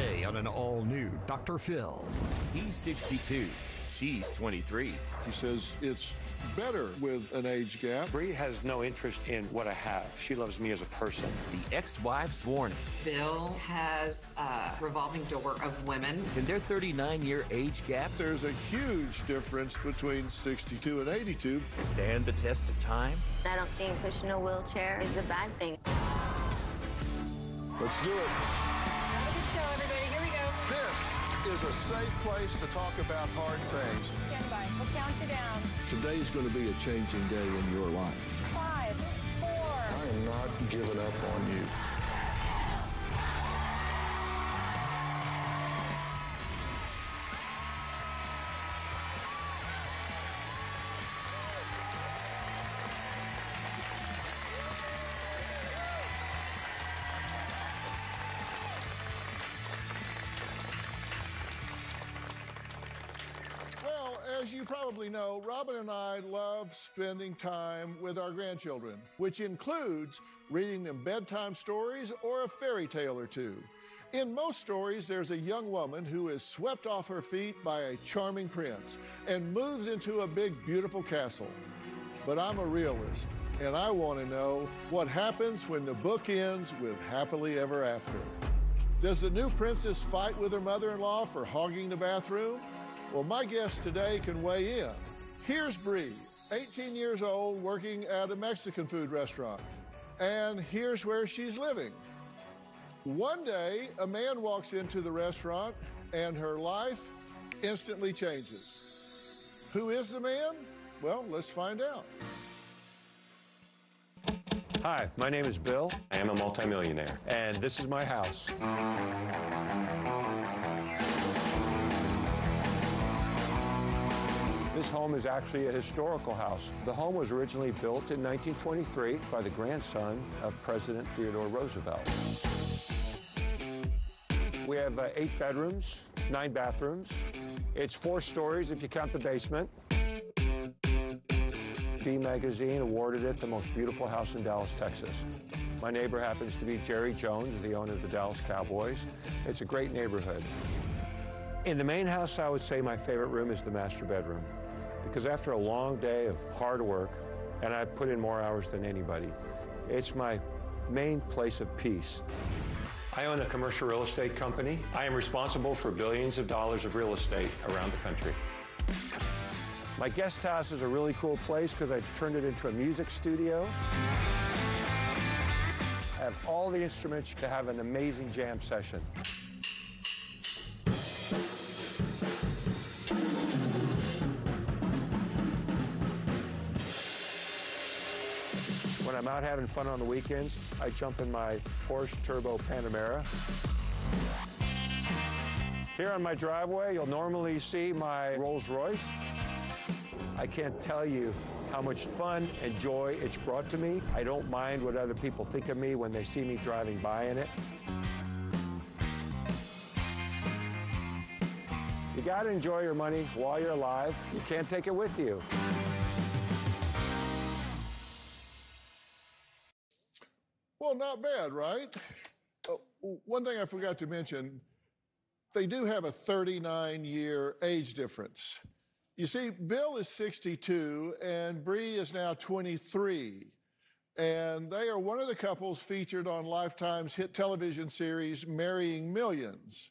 Today on an all-new Dr. Phil. He's 62. She's 23. She says it's better with an age gap. Bree has no interest in what I have. She loves me as a person. The ex-wife's warning. Bill has a revolving door of women. In their 39-year age gap, There's a huge difference between 62 and 82. stand the test of time. I don't think pushing a wheelchair is a bad thing. Let's do it. Have a good show, everybody. Here we go. This is a safe place to talk about hard things. Stand by. We'll count you down. Today's going to be a changing day in your life. 5, 4. I am not giving up on you. Well, as you probably know, Robin and I love spending time with our grandchildren, which includes reading them bedtime stories or a fairy tale or two. In most stories, there's a young woman who is swept off her feet by a charming prince and moves into a big, beautiful castle. But I'm a realist, and I want to know what happens when the book ends with happily ever after. Does the new princess fight with her mother-in-law for hogging the bathroom? Well, my guest today can weigh in. Here's Bree, 18 years old, working at a Mexican food restaurant. And here's where she's living. One day, a man walks into the restaurant and her life instantly changes. Who is the man? Well, let's find out. Hi, my name is Bill. I am a multimillionaire, and this is my house. This home is actually a historical house. The home was originally built in 1923 by the grandson of President Theodore Roosevelt. We have 8 bedrooms, 9 bathrooms. It's 4 stories if you count the basement. B Magazine awarded it the most beautiful house in Dallas, Texas. My neighbor happens to be Jerry Jones, the owner of the Dallas Cowboys. It's a great neighborhood. In the main house, I would say my favorite room is the master bedroom, because after a long day of hard work, and I've put in more hours than anybody, it's my main place of peace. I own a commercial real estate company. I am responsible for billions of dollars of real estate around the country. My guest house is a really cool place because I turned it into a music studio. I have all the instruments to have an amazing jam session. When I'm out having fun on the weekends, I jump in my Porsche Turbo Panamera. Here on my driveway, you'll normally see my Rolls Royce. I can't tell you how much fun and joy it's brought to me. I don't mind what other people think of me when they see me driving by in it. You gotta enjoy your money while you're alive. You can't take it with you. Well, not bad, right? One thing I forgot to mention, they do have a 39-year age difference. You see, Bill is 62 and Bree is now 23. And they are one of the couples featured on Lifetime's hit television series, Marrying Millions.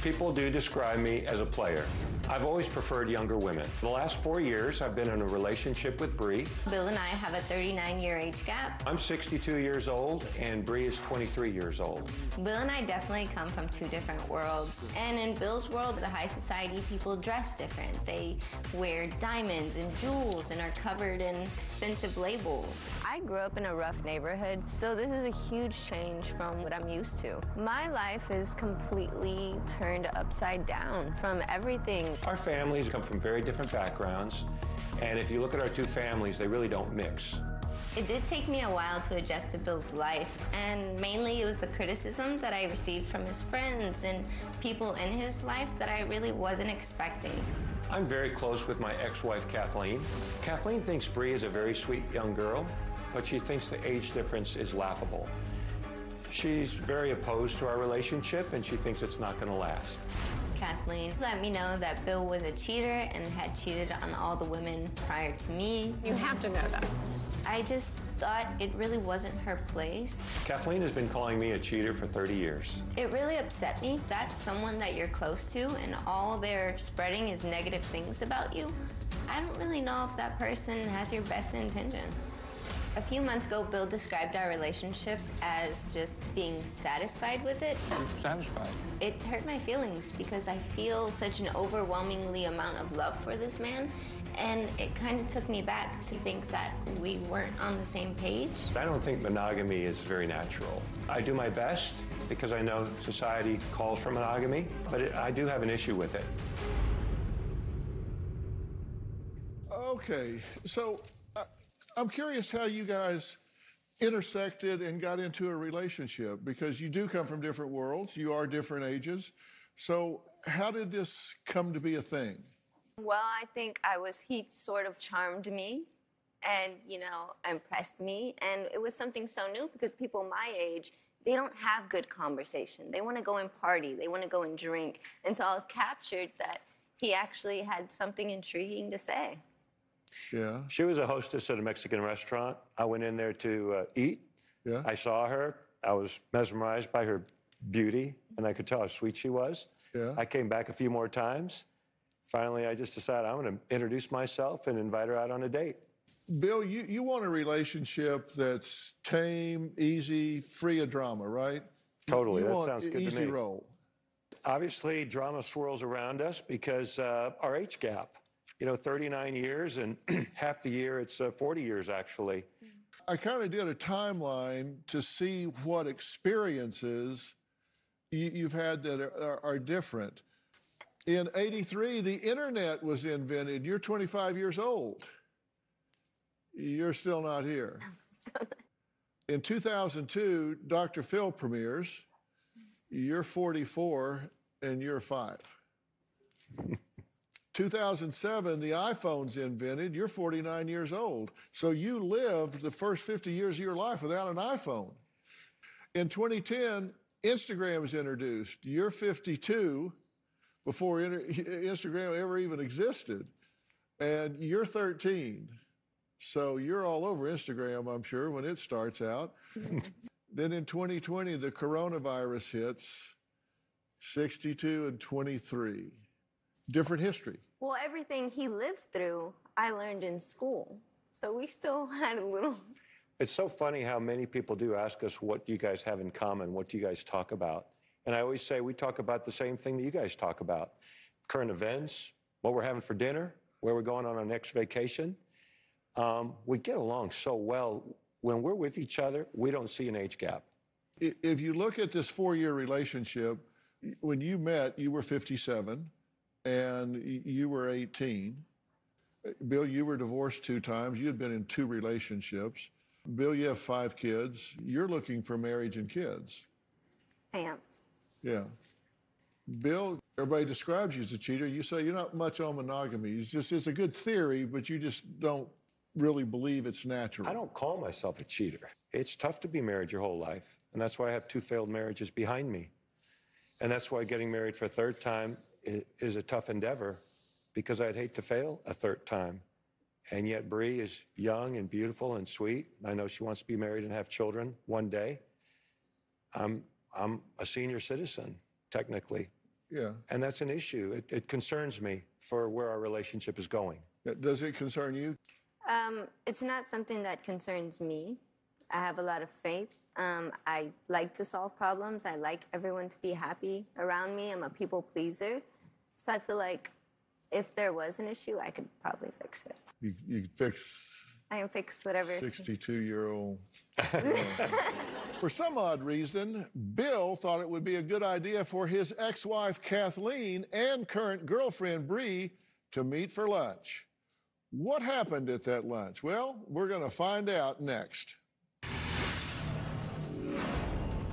People do describe me as a player. I've always preferred younger women. For the last 4 years, I've been in a relationship with Bree. Bill and I have a 39-year age gap. I'm 62 years old, and Bree is 23 years old. Bill and I definitely come from 2 different worlds. And in Bill's world, the high society people dress different. They wear diamonds and jewels and are covered in expensive labels. I grew up in a rough neighborhood, so this is a huge change from what I'm used to. My life is completely turned upside down from everything. Our families come from very different backgrounds, and if you look at our 2 families, they really don't mix. It did take me a while to adjust to Bill's life, and mainly it was the criticism that I received from his friends and people in his life that I really wasn't expecting. I'm very close with my ex-wife, Kathleen. Kathleen thinks Bree is a very sweet young girl, but she thinks the age difference is laughable. She's very opposed to our relationship, and she thinks it's not going to last. Kathleen let me know that Bill was a cheater and had cheated on all the women prior to me. You have to know that. I just thought it really wasn't her place. Kathleen has been calling me a cheater for 30 years. It really upset me. That's someone that you're close to, and all they're spreading is negative things about you. I don't really know if that person has your best intentions. A few months ago, Bill described our relationship as just being satisfied with it. Satisfied. It hurt my feelings because I feel such an overwhelmingly amount of love for this man, and it kind of took me back to think that we weren't on the same page. I don't think monogamy is very natural. I do my best because I know society calls for monogamy, but I do have an issue with it. Okay, so I'm curious how you guys intersected and got into a relationship, because you do come from different worlds, you are different ages. So how did this come to be a thing? Well, I think he sort of charmed me and, impressed me. And it was something so new because people my age, they don't have good conversation. They want to go and party. They want to go and drink. And so I was captured that he actually had something intriguing to say. Yeah. She was a hostess at a Mexican restaurant. I went in there to eat. Yeah. I saw her. I was mesmerized by her beauty, and I could tell how sweet she was. Yeah. I came back a few more times. Finally, I just decided I'm going to introduce myself and invite her out on a date. Bill, you want a relationship that's tame, easy, free of drama, right? Totally. You That want sounds good to me. easy roll. Obviously, drama swirls around us because our age gap. 39 years, and half the year it's 40 years, actually. I kind of did a timeline to see what experiences you've had that are different. In '83, the internet was invented. You're 25 years old. You're still not here. In 2002, Dr. Phil premieres. You're 44 and you're 5. 2007, the iPhone's invented. You're 49 years old. So you lived the first 50 years of your life without an iPhone. In 2010, Instagram was introduced. You're 52 before Instagram ever even existed. And you're 13. So you're all over Instagram, I'm sure, when it starts out. Then in 2020, the coronavirus hits, 62 and 23. Different history. Well, everything he lived through, I learned in school. So we still had a little... It's so funny how many people do ask us, what do you guys have in common? What do you guys talk about? And I always say we talk about the same thing that you guys talk about. Current events, what we're having for dinner, where we're going on our next vacation. We get along so well. When we're with each other, we don't see an age gap. If you look at this 4-year relationship, when you met, you were 57. And you were 18. Bill, you were divorced 2 times. You had been in 2 relationships. Bill, you have 5 kids. You're looking for marriage and kids. I am. Yeah. Bill, everybody describes you as a cheater. You say you're not much on monogamy. It's a good theory, but you just don't really believe it's natural. I don't call myself a cheater. It's tough to be married your whole life. And that's why I have 2 failed marriages behind me. And that's why getting married for a 3rd time is a tough endeavor, because I'd hate to fail a 3rd time. And yet Bree is young and beautiful and sweet. I know she wants to be married and have children one day. I'm a senior citizen, technically. Yeah. And that's an issue. It concerns me for where our relationship is going. Does it concern you? It's not something that concerns me. I have a lot of faith. I like to solve problems. I like everyone to be happy around me. I'm a people pleaser. So I feel like if there was an issue, I could probably fix it. You fix... I can fix whatever. 62-year-old. For some odd reason, Bill thought it would be a good idea for his ex-wife, Kathleen, and current girlfriend, Bree, to meet for lunch. What happened at that lunch? Well, we're going to find out next.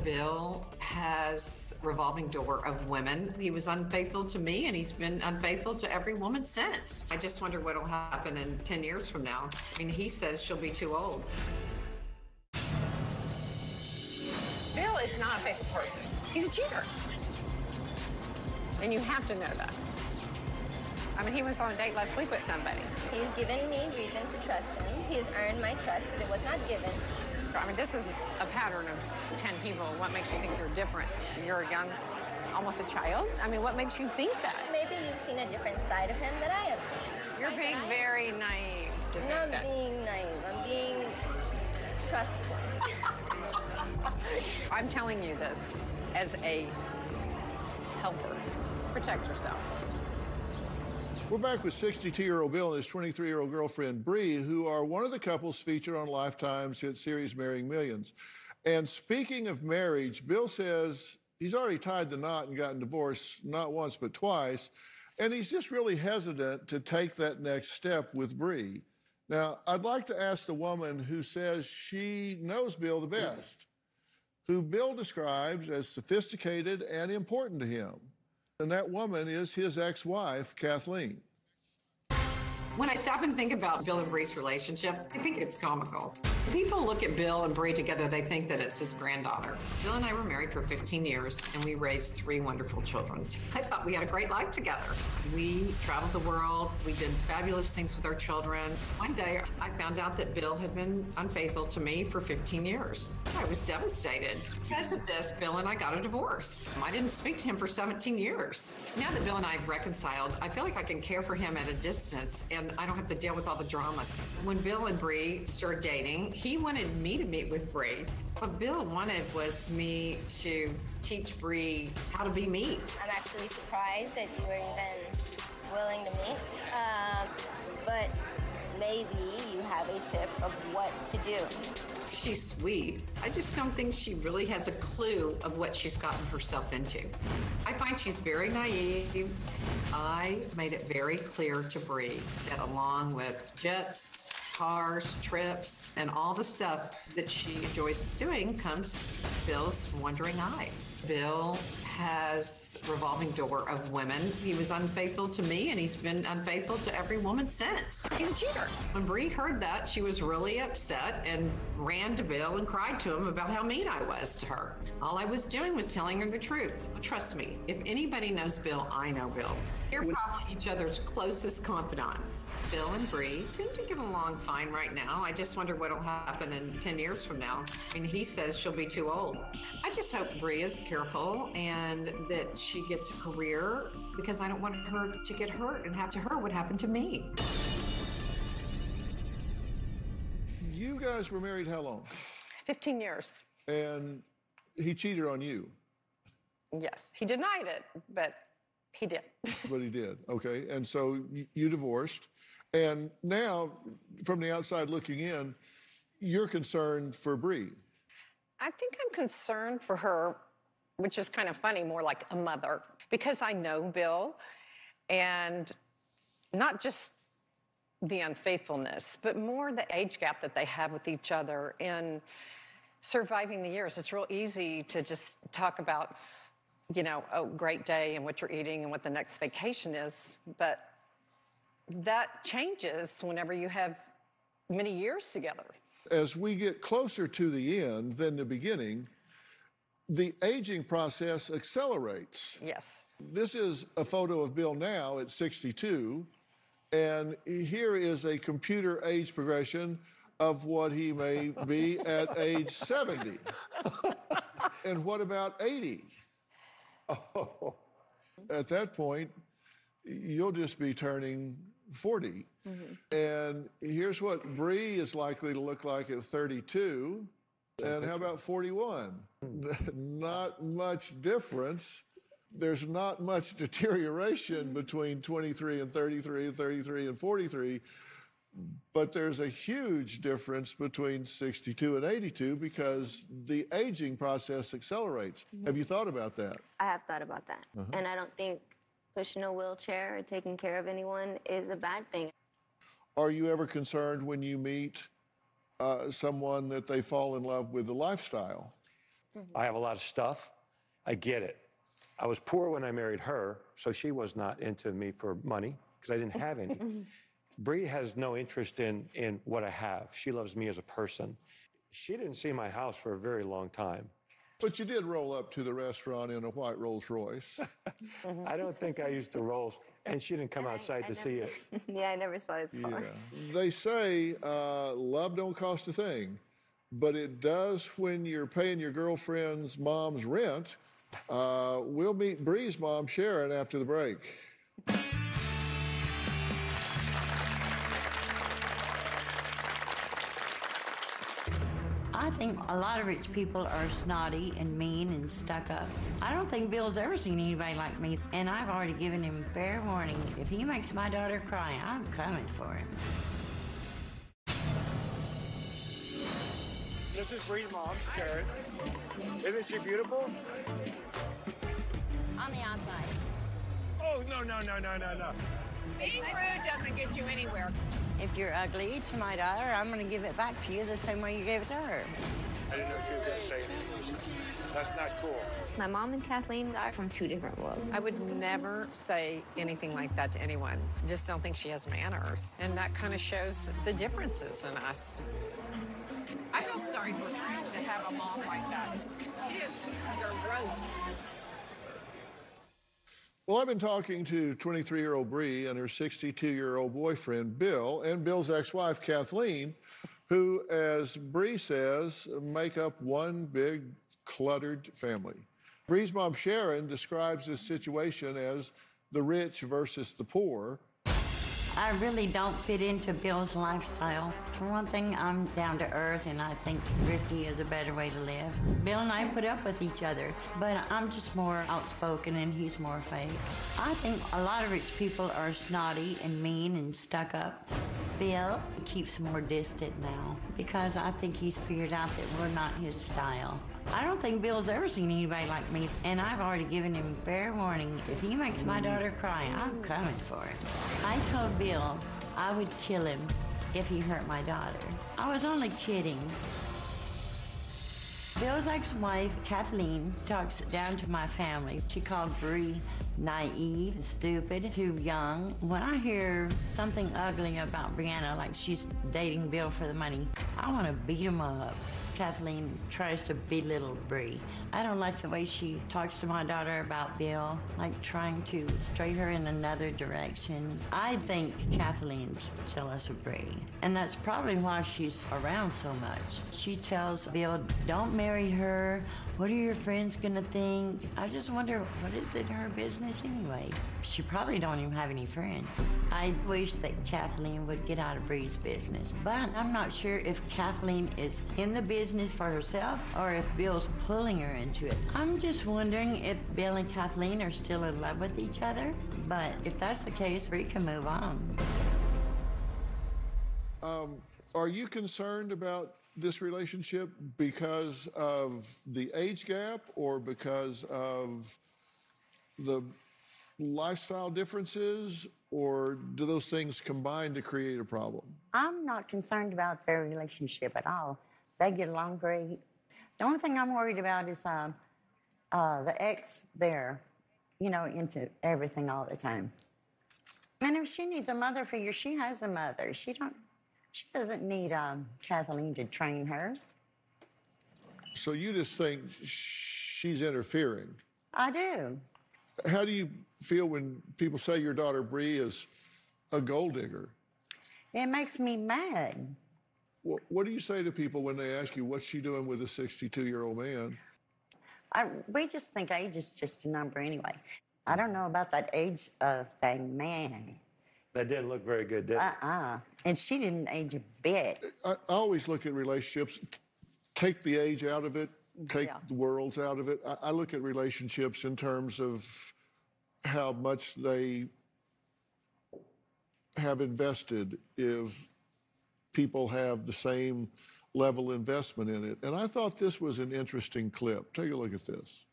Bill has a revolving door of women. He was unfaithful to me, and he's been unfaithful to every woman since. I just wonder what will happen in 10 years from now. I mean, he says she'll be too old. Bill is not a faithful person. He's a cheater. And you have to know that. I mean, he was on a date last week with somebody. He's given me reason to trust him. He has earned my trust because it was not given. I mean, this is a pattern of 10 people. What makes you think you're different? You're a young, almost a child? I mean, what makes you think that? Maybe you've seen a different side of him that I have seen. You're being very naive to think I'm not that. being naive. I'm being trustful. I'm telling you this as a helper. Protect yourself. We're back with 62-year-old Bill and his 23-year-old girlfriend, Bree, who are one of the couples featured on Lifetime's hit series Marrying Millions. And speaking of marriage, Bill says he's already tied the knot and gotten divorced not once but twice, and he's just really hesitant to take that next step with Bree. Now, I'd like to ask the woman who says she knows Bill the best, who Bill describes as sophisticated and important to him. And that woman is his ex-wife, Kathleen. When I stop and think about Bill and Bree's relationship, I think it's comical. People look at Bill and Bree together, they think that it's his granddaughter. Bill and I were married for 15 years, and we raised 3 wonderful children. I thought we had a great life together. We traveled the world. We did fabulous things with our children. One day, I found out that Bill had been unfaithful to me for 15 years. I was devastated. Because of this, Bill and I got a divorce. I didn't speak to him for 17 years. Now that Bill and I have reconciled, I feel like I can care for him at a distance, and I don't have to deal with all the drama. When Bill and Bree started dating, he wanted me to meet with Bree. What Bill wanted was me to teach Bree how to be me. I'm actually surprised that you were even willing to meet. But maybe you have a tip of what to do. She's sweet. I just don't think she really has a clue of what she's gotten herself into. I find she's very naive. I made it very clear to Bree that along with jets, cars, trips, and all the stuff that she enjoys doing comes Bill's wandering eye. Bill has a revolving door of women. He was unfaithful to me, and he's been unfaithful to every woman since. He's a cheater. When Bree heard that, she was really upset and ran to Bill and cried to him about how mean I was to her. All I was doing was telling her the truth. Trust me, if anybody knows Bill, I know Bill. You're probably each other's closest confidants. Bill and Bree seem to get along fine right now. I just wonder what'll happen in 10 years from now. I mean, he says she'll be too old. I just hope Bree is careful and that she gets a career, because I don't want her to get hurt and have to her what happened to me. You guys were married how long? 15 years. And he cheated on you. Yes, he denied it, but he did. But he did, okay. And so you divorced. And now, from the outside looking in, you're concerned for Bree. I think I'm concerned for her, which is kind of funny, more like a mother, because I know Bill, and not just the unfaithfulness, but more the age gap that they have with each other in surviving the years. It's real easy to just talk about, you know, a great day and what you're eating and what the next vacation is, but that changes whenever you have many years together. As we get closer to the end than the beginning, the aging process accelerates. Yes. This is a photo of Bill now at 62, and here is a computer age progression of what he may be at age 70. And what about 80? Oh. At that point, you'll just be turning 40. Mm-hmm. And here's what Bree is likely to look like at 32. And how about 41? Not much difference. There's not much deterioration between 23 and 33 and 33 and 43. But there's a huge difference between 62 and 82 because the aging process accelerates. Mm-hmm. Have you thought about that? I have thought about that. Uh-huh. And I don't think pushing a wheelchair or taking care of anyone is a bad thing. Are you ever concerned when you meet someone that they fall in love with the lifestyle? I have a lot of stuff. I get it. I was poor when I married her, so she was not into me for money because I didn't have any. Bree has no interest in what I have. She loves me as a person. She didn't see my house for a very long time. But you did roll up to the restaurant in a white Rolls Royce. I don't think I used the rolls, and she didn't come outside to see it. Yeah, I never saw his car. Yeah. They say love don't cost a thing, but it does when you're paying your girlfriend's mom's rent. We'll meet Bree's mom, Sharon, after the break. I think a lot of rich people are snotty and mean and stuck up. I don't think Bill's ever seen anybody like me, and I've already given him fair warning. If he makes my daughter cry, I'm coming for him. This is Bree's mom, Sharon. Isn't she beautiful? On the outside. Oh, no. Being rude doesn't get you anywhere. If you're ugly to my daughter, I'm going to give it back to you the same way you gave it to her. I didn't know she was going to say anything. That's not cool. My mom and Kathleen are from two different worlds. I would never say anything like that to anyone. Just don't think she has manners. And that kind of shows the differences in us. I feel sorry for her to have a mom like that. She is gross. Well, I've been talking to 23-year-old Bree and her 62-year-old boyfriend, Bill, and Bill's ex-wife, Kathleen, who, as Bree says, make up one big cluttered family. Bree's mom, Sharon, describes this situation as the rich versus the poor. I really don't fit into Bill's lifestyle. For one thing, I'm down to earth, and I think thrifty is a better way to live. Bill and I put up with each other, but I'm just more outspoken and he's more fake. I think a lot of rich people are snotty and mean and stuck up. Bill keeps more distant now because I think he's figured out that we're not his style. I don't think Bill's ever seen anybody like me, and I've already given him fair warning. If he makes my daughter cry, I'm coming for him. I told Bill I would kill him if he hurt my daughter. I was only kidding. Bill's ex-wife, Kathleen, talks down to my family. She called Bree naive, stupid, too young. When I hear something ugly about Brianna, like she's dating Bill for the money, I want to beat him up. Kathleen tries to belittle Bree. I don't like the way she talks to my daughter about Bill, like trying to stray her in another direction. I think Kathleen's jealous of Bree, and that's probably why she's around so much. She tells Bill, don't marry her. What are your friends gonna think? I just wonder, what is it her business anyway? She probably don't even have any friends. I wish that Kathleen would get out of Bree's business, but I'm not sure if Kathleen is in the business for herself or if Bill's pulling her into it. I'm just wondering if Bill and Kathleen are still in love with each other, but if that's the case, Bree can move on. Are you concerned about this relationship because of the age gap or because of the lifestyle differences, or do those things combine to create a problem? I'm not concerned about their relationship at all. They get along great. The only thing I'm worried about is the ex there, you know, into everything all the time. And if she needs a mother figure, she has a mother. She doesn't need Kathleen to train her. So you just think she's interfering? I do. How do you feel when people say your daughter Bree is a gold digger? It makes me mad. What do you say to people when they ask you, what's she doing with a 62-year-old man? We just think age is just a number anyway. I don't know about that age thing, man. That didn't look very good, did it? And she didn't age a bit. I always look at relationships, take the age out of it, take the worlds out of it. I look at relationships in terms of how much they have invested if people have the same level investment in it. And I thought this was an interesting clip. Take a look at this.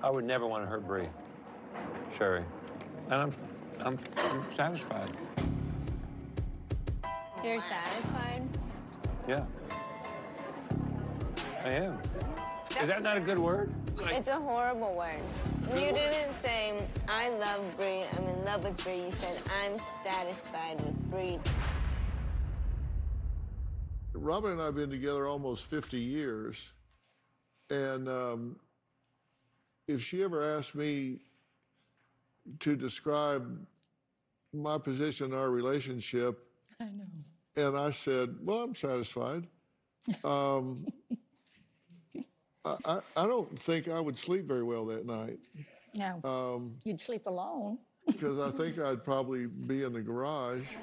I would never want to hurt Bree, Sherry. And I'm satisfied. You're satisfied? Yeah. I am. Is that not a good word? It's a horrible word. You didn't say, I love Bree, I'm in love with Bree. You said, I'm satisfied with Bree. Robin and I have been together almost 50 years, And if she ever asked me to describe my position in our relationship, I know. and I said, well, I'm satisfied. I don't think I would sleep very well that night. No. You'd sleep alone. Because I think I'd probably be in the garage.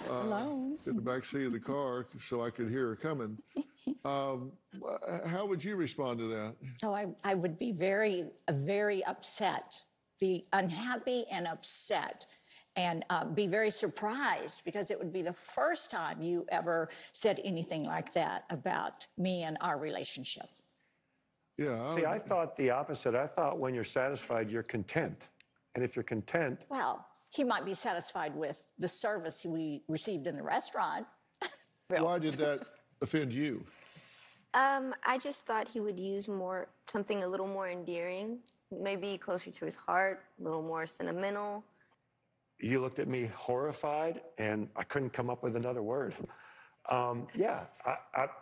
Alone. In the back seat of the car so I could hear her coming. How would you respond to that? Oh, I would be very, very upset, be unhappy and upset, and be very surprised because it would be the first time you ever said anything like that about me and our relationship. Yeah. See, I thought the opposite. I thought when you're satisfied, you're content. And if you're content... Well, he might be satisfied with the service we received in the restaurant. Why did that offend you? I just thought he would use something a little more endearing, maybe closer to his heart, a little more sentimental. You looked at me horrified, and I couldn't come up with another word. Yeah,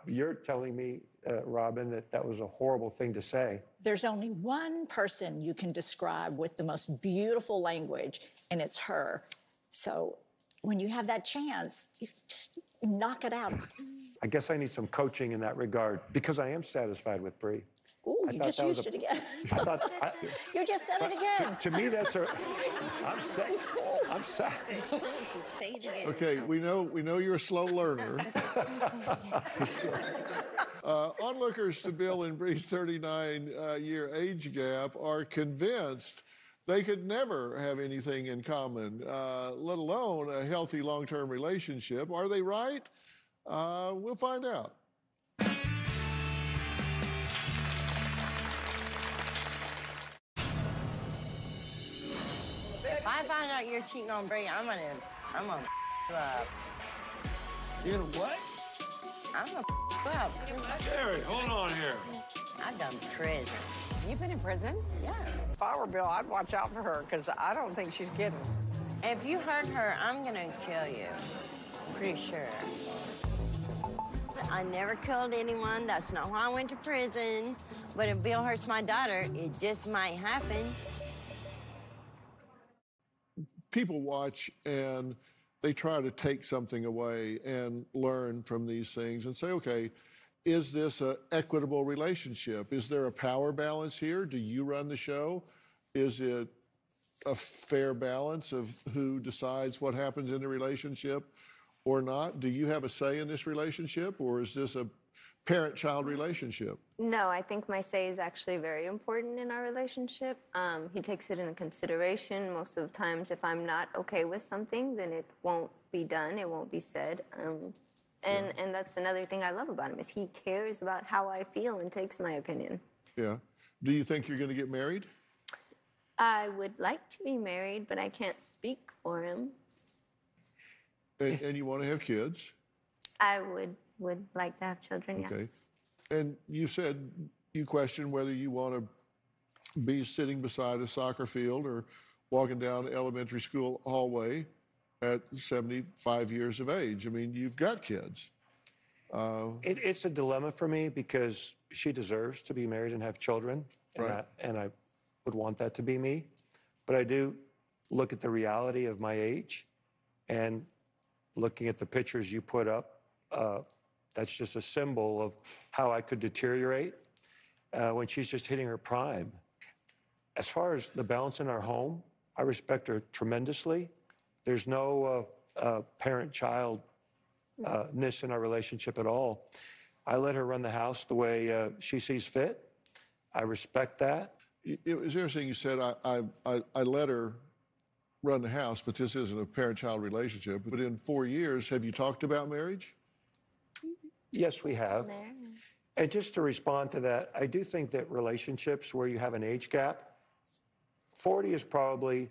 you're telling me, Robin, that was a horrible thing to say. There's only one person you can describe with the most beautiful language, and it's her. So when you have that chance, you just knock it out. I guess I need some coaching in that regard, because I am satisfied with Bree. Ooh, you just used it again. You just said it again. To me, that's a... I'm sad. I'm sad. Don't you say it again. Okay, we know you're a slow learner. Onlookers to Bill and Bree's 39-year age gap are convinced they could never have anything in common, let alone a healthy long-term relationship. Are they right? We'll find out. If I find out you're cheating on Bree, I'm gonna you up. You're gonna what? I'm gonna up. Jerry, hold on here. I've done prison. You've been in prison? Yeah. If I were Bill, I'd watch out for her because I don't think she's kidding. If you hurt her, I'm gonna kill you. Pretty sure. I never killed anyone. That's not why I went to prison. But if Bill hurts my daughter, it just might happen. People watch and they try to take something away and learn from these things and say, okay, is this an equitable relationship? Is there a power balance here? Do you run the show? Is it a fair balance of who decides what happens in the relationship or not? Do you have a say in this relationship, or is this a parent-child relationship? No, I think my say is actually very important in our relationship. He takes it into consideration. Most of the times, if I'm not okay with something, then it won't be done, it won't be said. And that's another thing I love about him, is he cares about how I feel and takes my opinion. Yeah. Do you think you're going to get married? I would like to be married, but I can't speak for him. And you want to have kids? I would like to have children, Okay. yes. And you said you question whether you want to be sitting beside a soccer field or walking down elementary school hallway at 75 years of age. I mean, you've got kids. It's a dilemma for me because she deserves to be married and have children, and I would want that to be me. But I do look at the reality of my age, and looking at the pictures you put up, that's just a symbol of how I could deteriorate when she's just hitting her prime. As far as the balance in our home, I respect her tremendously. There's no parent-child-ness in our relationship at all. I let her run the house the way she sees fit. I respect that. It was interesting you said, I let her run the house, but this isn't a parent-child relationship. But in 4 years, have you talked about marriage? Yes, we have. There. And just to respond to that, I do think that relationships where you have an age gap, 40 is probably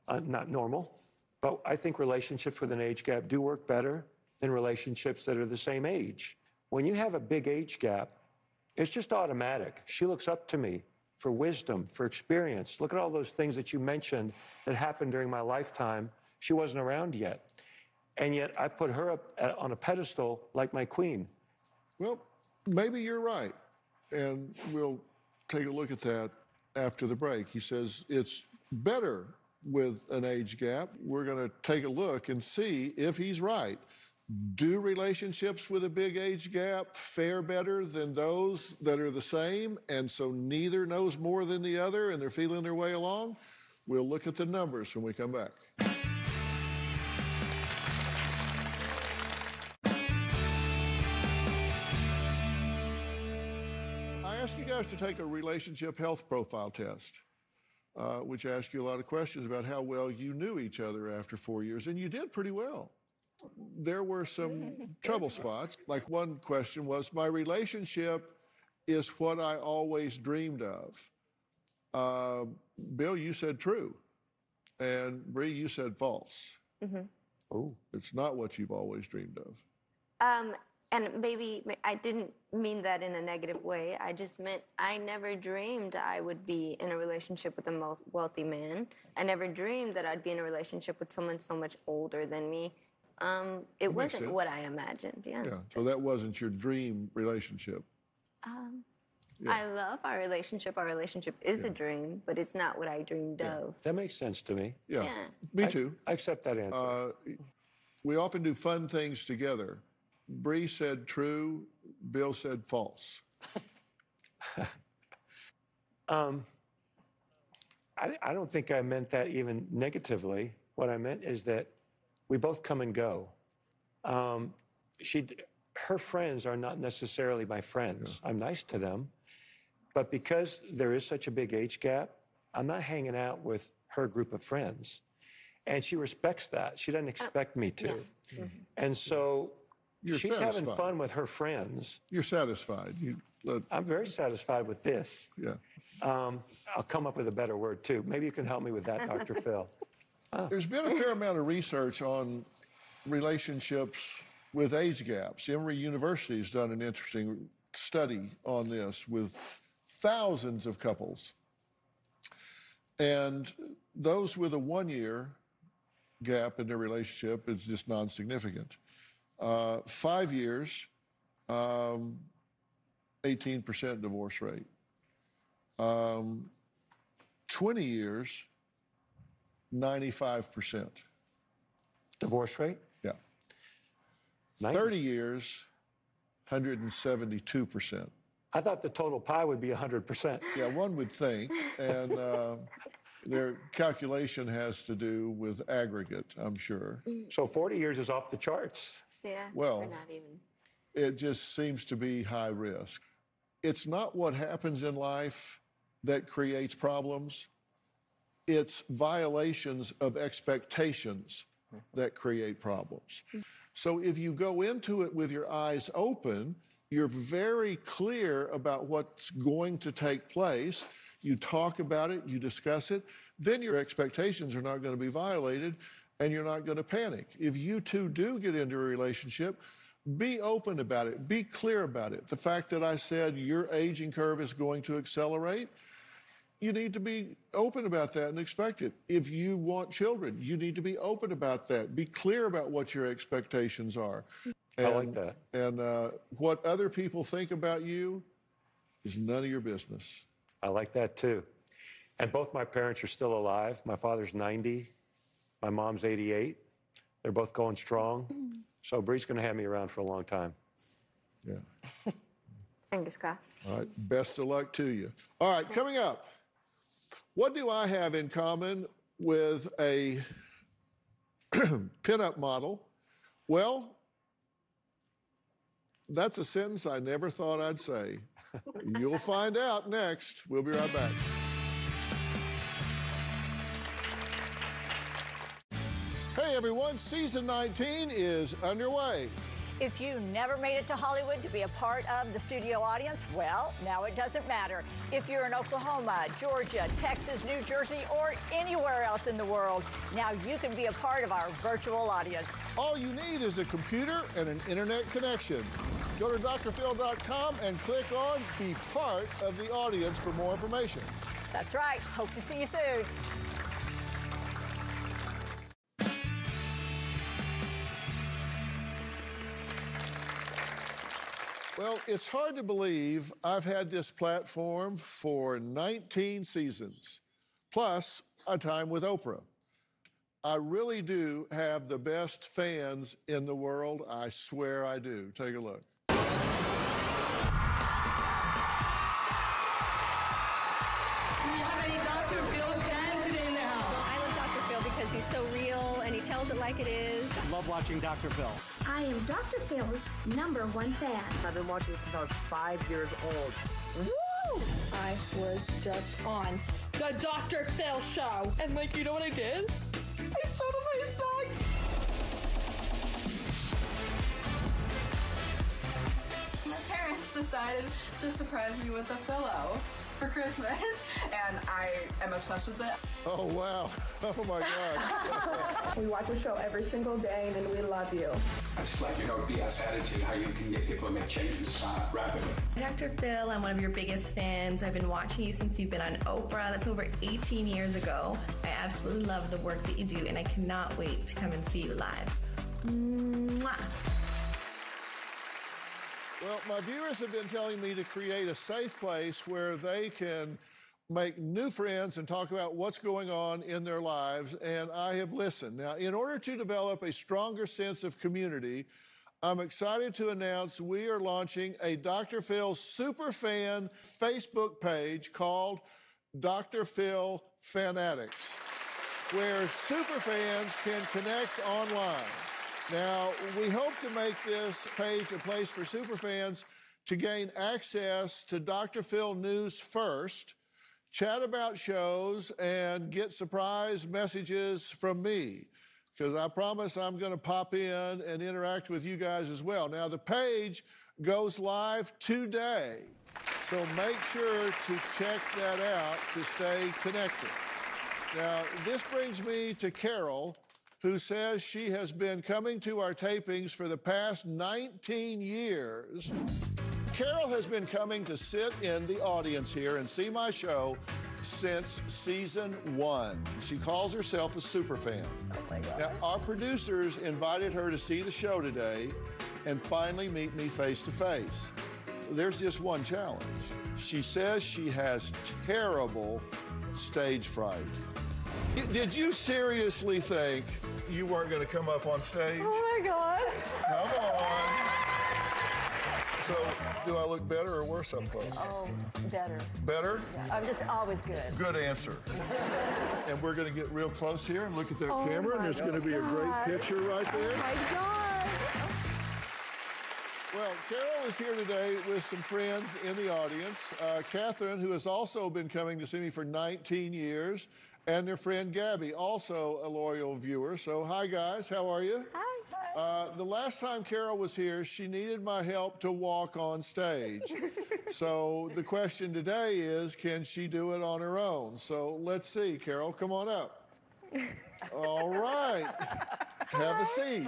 not normal, but I think relationships with an age gap do work better than relationships that are the same age. When you have a big age gap, it's just automatic. She looks up to me for wisdom, for experience. Look at all those things that you mentioned that happened during my lifetime. She wasn't around yet. And yet I put her up on a pedestal like my queen. Well, maybe you're right. And we'll take a look at that after the break. He says it's better with an age gap. We're going to take a look and see if he's right. Do relationships with a big age gap fare better than those that are the same, and so neither knows more than the other and they're feeling their way along? We'll look at the numbers when we come back. I asked you guys to take a relationship health profile test, which asked you a lot of questions about how well you knew each other after 4 years, and you did pretty well. There were some trouble spots. Like one question was, my relationship is what I always dreamed of. Bill, you said true. And Bree, you said false. Oh, it's not what you've always dreamed of. And maybe I didn't mean that in a negative way. I just meant I never dreamed I would be in a relationship with a wealthy man. I never dreamed that I'd be in a relationship with someone so much older than me. It wasn't what I imagined, yeah. So that wasn't your dream relationship. I love our relationship. Our relationship is a dream, but it's not what I dreamed of. That makes sense to me. Yeah, me too. I accept that answer. We often do fun things together. Bree said true, Bill said false. I don't think I meant that even negatively. What I meant is that we both come and go. Her friends are not necessarily my friends. I'm nice to them. But because there is such a big age gap, I'm not hanging out with her group of friends. And she respects that. She doesn't expect me to. And so she's having fun with her friends. You're satisfied. I'm very satisfied with this. Yeah. I'll come up with a better word, too. Maybe you can help me with that, Dr. Phil. There's been a fair amount of research on relationships with age gaps. Emory University has done an interesting study on this with thousands of couples. And those with a 1-year gap in their relationship is just non-significant. 5 years, 18% divorce rate. 20 years, 95%. Divorce rate? Yeah. 30 years, 172%. I thought the total pie would be 100%. Yeah, one would think. And their calculation has to do with aggregate, I'm sure. So 40 years is off the charts. Yeah, well, we're not even. It just seems to be high risk. It's not what happens in life that creates problems. It's violations of expectations that create problems. So if you go into it with your eyes open, you're very clear about what's going to take place. You talk about it, you discuss it, then your expectations are not going to be violated and you're not going to panic. If you two do get into a relationship, be open about it, be clear about it. The fact that I said your aging curve is going to accelerate, you need to be open about that and expect it. If you want children, you need to be open about that. Be clear about what your expectations are. I like that. And what other people think about you is none of your business. I like that too. And both my parents are still alive. My father's 90. My mom's 88. They're both going strong. So Bree's going to have me around for a long time. Yeah. Fingers crossed. All right. Best of luck to you. All right. Coming up, what do I have in common with a pinup model? Well, that's a sentence I never thought I'd say. You'll find out next. We'll be right back. Hey everyone, season 19 is underway. If you never made it to Hollywood to be a part of the studio audience, well, now it doesn't matter. If you're in Oklahoma, Georgia, Texas, New Jersey, or anywhere else in the world, now you can be a part of our virtual audience. All you need is a computer and an internet connection. Go to drphil.com and click on Be Part of the Audience for more information. That's right. Hope to see you soon. Well, it's hard to believe I've had this platform for 19 seasons, plus a time with Oprah. I really do have the best fans in the world. I swear I do. Take a look. He's so real, and he tells it like it is. I love watching Dr. Phil. I am Dr. Phil's #1 fan. I've been watching since I was 5 years old. Woo! I was just on the Dr. Phil show. And, like, you know what I did? I showed him my socks. My parents decided to surprise me with a pillow for Christmas, and I am obsessed with it. Oh, wow. Oh, my God. We watch your show every single day, and we love you. I just like your no BS attitude, how you can get people to make changes rapidly. Dr. Phil, I'm one of your biggest fans. I've been watching you since you've been on Oprah. That's over 18 years ago. I absolutely love the work that you do, and I cannot wait to come and see you live. Mwah. Well, my viewers have been telling me to create a safe place where they can make new friends and talk about what's going on in their lives, and I have listened. Now, in order to develop a stronger sense of community, I'm excited to announce we are launching a Dr. Phil Superfan Facebook page called Dr. Phil Fanatics, where superfans can connect online. Now, we hope to make this page a place for superfans to gain access to Dr. Phil news first, chat about shows, and get surprise messages from me, because I promise I'm going to pop in and interact with you guys as well. Now, the page goes live today, so make sure to check that out to stay connected. Now, this brings me to Carol, who says she has been coming to our tapings for the past 19 years. Carol has been coming to sit in the audience here and see my show since season 1. She calls herself a superfan. Oh my God. Now, our producers invited her to see the show today and finally meet me face to face. There's just one challenge. She says she has terrible stage fright. Did you seriously think you weren't going to come up on stage? Oh my God. Come on. So, do I look better or worse up close? Oh, better. Better? Yeah, I'm just always good. Good answer. And we're going to get real close here and look at that Oh camera, and my there's going to be a great God. picture right there. Oh my God. Well, Carol is here today with some friends in the audience. Catherine, who has also been coming to see me for 19 years, and their friend Gabby, also a loyal viewer. So, hi guys, how are you? Hi. The last time Carol was here, she needed my help to walk on stage. So the question today is, can she do it on her own? So let's see. Carol, come on up. All right. Have a seat.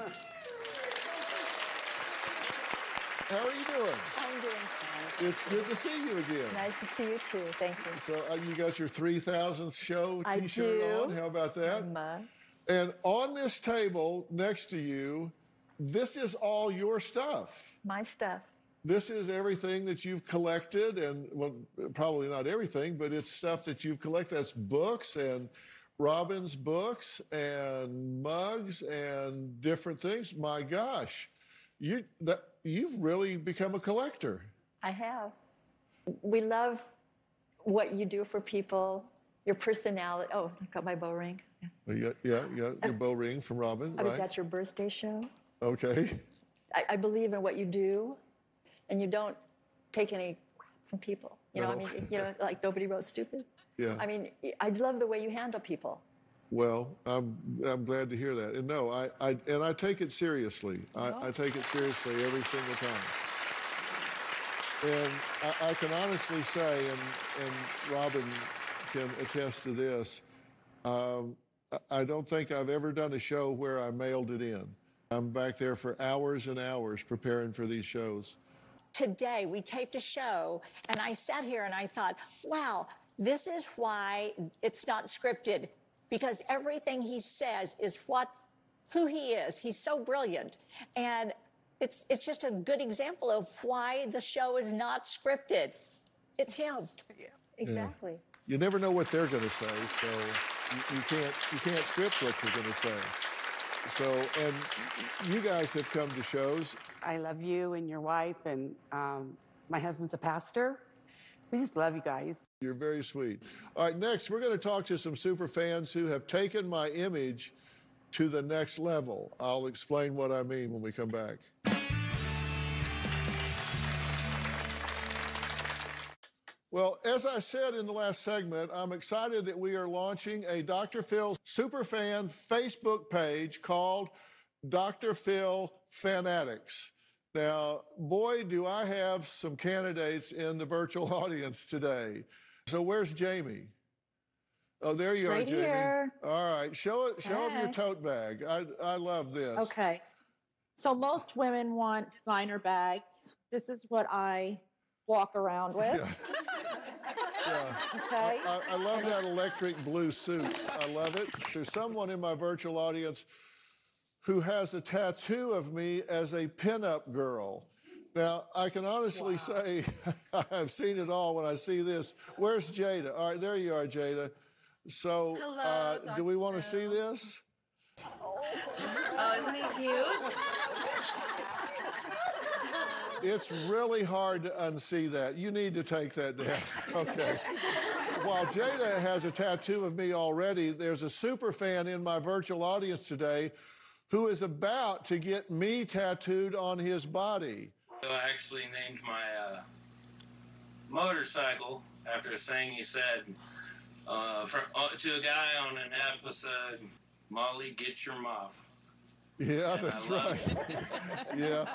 How are you doing? I'm doing fine. It's good to see you again. Nice to see you too. Thank you. So you got your 3,000th show I T-shirt do. on. How about that? My mug. And on this table next to you, this is all your stuff. My stuff. This is everything that you've collected, and well, probably not everything, but it's stuff that you've collected. That's books and Robin's books and mugs and different things. My gosh, you've really become a collector. I have. We love what you do for people, your personality. Oh, I got my bow ring. Yeah, your bow ring from Robin, I was right? at your birthday show. Okay. I believe in what you do, and you don't take any crap from people. You know, No. I mean, you know, like nobody wrote stupid. Yeah. I mean, I love the way you handle people. Well, I'm glad to hear that. And no, I take it seriously. I take it seriously every single time. And I can honestly say, and Robin can attest to this, I don't think I've ever done a show where I mailed it in. I'm back there for hours and hours preparing for these shows. Today, we taped a show, and I sat here and I thought, wow, this is why it's not scripted, because everything he says is who he is. He's so brilliant. And It's just a good example of why the show is not scripted. It's him. Yeah. Exactly. Yeah. You never know what they're going to say, so you can't script what you're going to say. So, and you guys have come to shows. I love you and your wife, and my husband's a pastor. We just love you guys. You're very sweet. All right, next, we're going to talk to some super fans who have taken my image to the next level. I'll explain what I mean when we come back. Well, as I said in the last segment, I'm excited that we are launching a Dr. Phil Superfan Facebook page called Dr. Phil Fanatics. Now, boy, do I have some candidates in the virtual audience today. So where's Jamie? Oh, there you are, Jamie. Here. All right, show them your tote bag. I love this. Okay. So most women want designer bags. This is what I walk around with. Yeah. Yeah. Okay. I love that electric blue suit. I love it. There's someone in my virtual audience who has a tattoo of me as a pinup girl. Now, I can honestly say I've seen it all when I see this. Where's Jada? All right, there you are, Jada. So, do we want to see this? Oh, isn't he cute? It's really hard to unsee that. You need to take that down. Okay. While Jada has a tattoo of me already, there's a super fan in my virtual audience today who is about to get me tattooed on his body. I actually named my motorcycle after a saying he said to a guy on an episode, "Molly, get your mop." Yeah, and that's right. Yeah.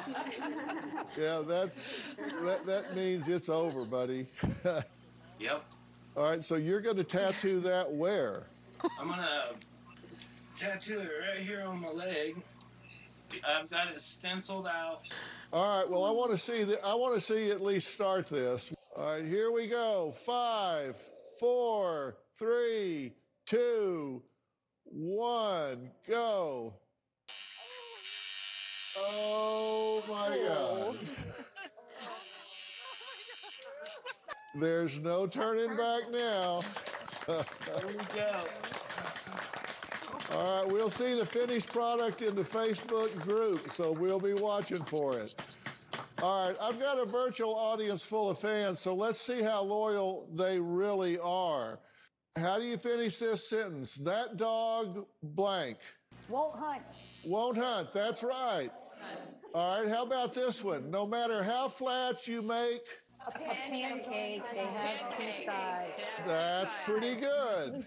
Yeah, that means it's over, buddy. Yep. All right, so you're going to tattoo that where? I'm going to tattoo it right here on my leg. I've got it stenciled out. All right, well, I want to see you at least start this. All right, here we go. 5, 4, 3, 2, 1, go. Oh my God. There's no turning back now. Here we go. All right, we'll see the finished product in the Facebook group, so we'll be watching for it. All right, I've got a virtual audience full of fans, so let's see how loyal they really are. How do you finish this sentence? That dog blank. Won't hunt. Won't hunt, that's right. All right, how about this one? No matter how flat you make... A pancake, they have two sides. That's pretty good.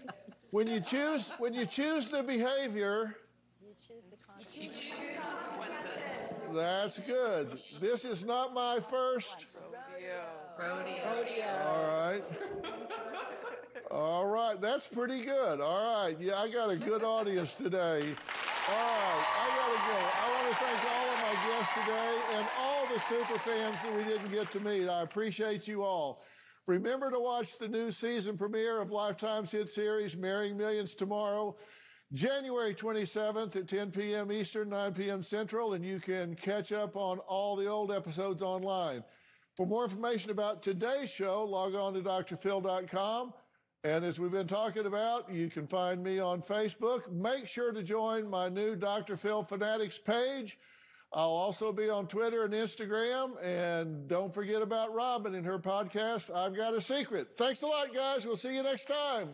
When you choose the behavior... You choose the consequences. That's good. This is not my first... Rodeo. All right. All right, that's pretty good. All right, yeah, I got a good audience today. All right, I gotta go. I want to thank all of my guests today and all the super fans that we didn't get to meet. I appreciate you all. Remember to watch the new season premiere of Lifetime's hit series, Marrying Millions, tomorrow, January 27th at 10 p.m. Eastern, 9 p.m. Central, and you can catch up on all the old episodes online. For more information about today's show, log on to drphil.com. And as we've been talking about, you can find me on Facebook. Make sure to join my new Dr. Phil Fanatics page. I'll also be on Twitter and Instagram. And don't forget about Robin and her podcast, I've Got a Secret. Thanks a lot, guys. We'll see you next time.